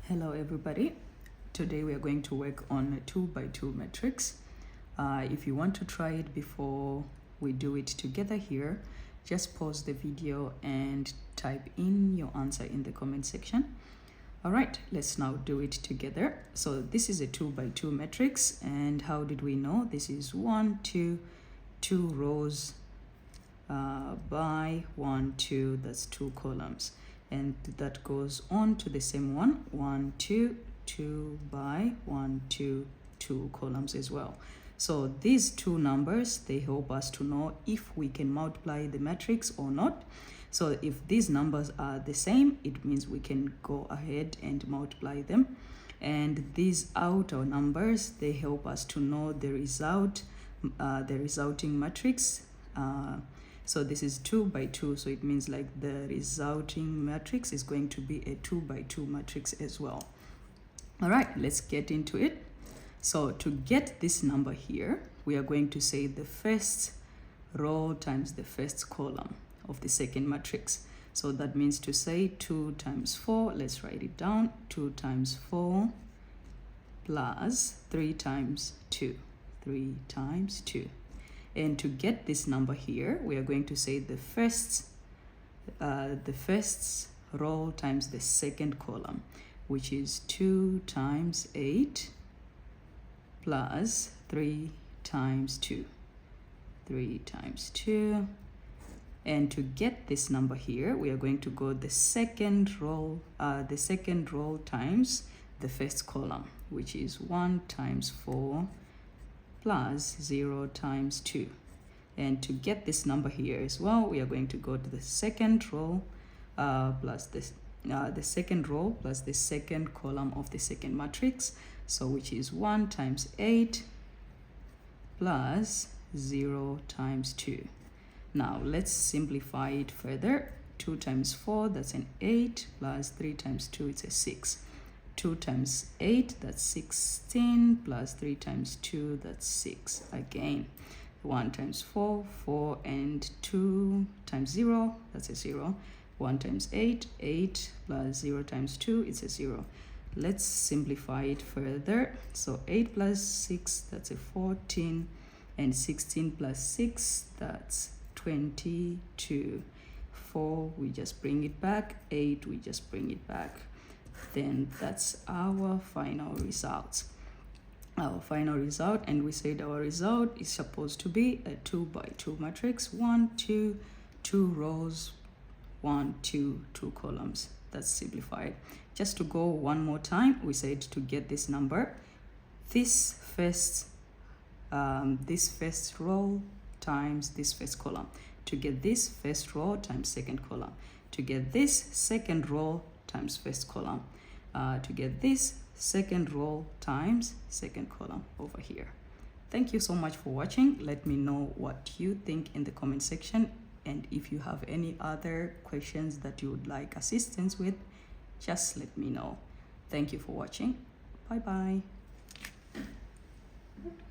Hello everybody. Today we are going to work on a 2 by 2 matrix. If you want to try it before we do it together here, just pause the video and type in your answer in the comment section. All right, let's now do it together. So this is a 2 by 2 matrix, and how did we know? This is 1, 2, 2 rows by 1, 2, that's 2 columns. And that goes on to the same one, 1, 2, 2 by 1, 2, 2 columns as well. So these two numbers, they help us to know if we can multiply the matrix or not. So if these numbers are the same, it means we can go ahead and multiply them. And these outer numbers, they help us to know the result, the resulting matrix. So this is 2 by 2, so it means like the resulting matrix is going to be a 2 by 2 matrix as well. All right, let's get into it. So to get this number here, we are going to say the first row times the first column of the second matrix. So that means to say 2 times 4, let's write it down, 2 times 4 plus 3 times 2, 3 times 2. And to get this number here, we are going to say the first row times the second column, which is 2 times 8 plus 3 times 2, 3 times 2. And to get this number here, we are going to go the second row times the first column, which is 1 times 4 plus 0 times 2. And to get this number here as well, we are going to go to the second row plus this the second row plus the second column of the second matrix, so which is 1 times 8 plus 0 times 2. Now let's simplify it further. 2 times 4, that's an 8, plus 3 times 2, it's a 6. 2 times 8, that's 16, plus 3 times 2, that's 6 again. 1 times 4, 4, and 2 times 0, that's a 0. 1 times 8, 8, plus 0 times 2, it's a 0. Let's simplify it further. So 8 plus 6, that's a 14, and 16 plus 6, that's 22. 4, we just bring it back. 8, we just bring it back. Then that's our final result. And we said our result is supposed to be a 2 by 2 matrix, 1, 2, 2 rows, 1, 2, 2 columns. That's simplified. Just to go one more time, we said to get this number, this first row times this first column. To get this first row times second column. To get this second row times first column. To get this second row times second column over here. Thank you so much for watching. Let me know what you think in the comment section, and if you have any other questions that you would like assistance with, just let me know. Thank you for watching. Bye bye.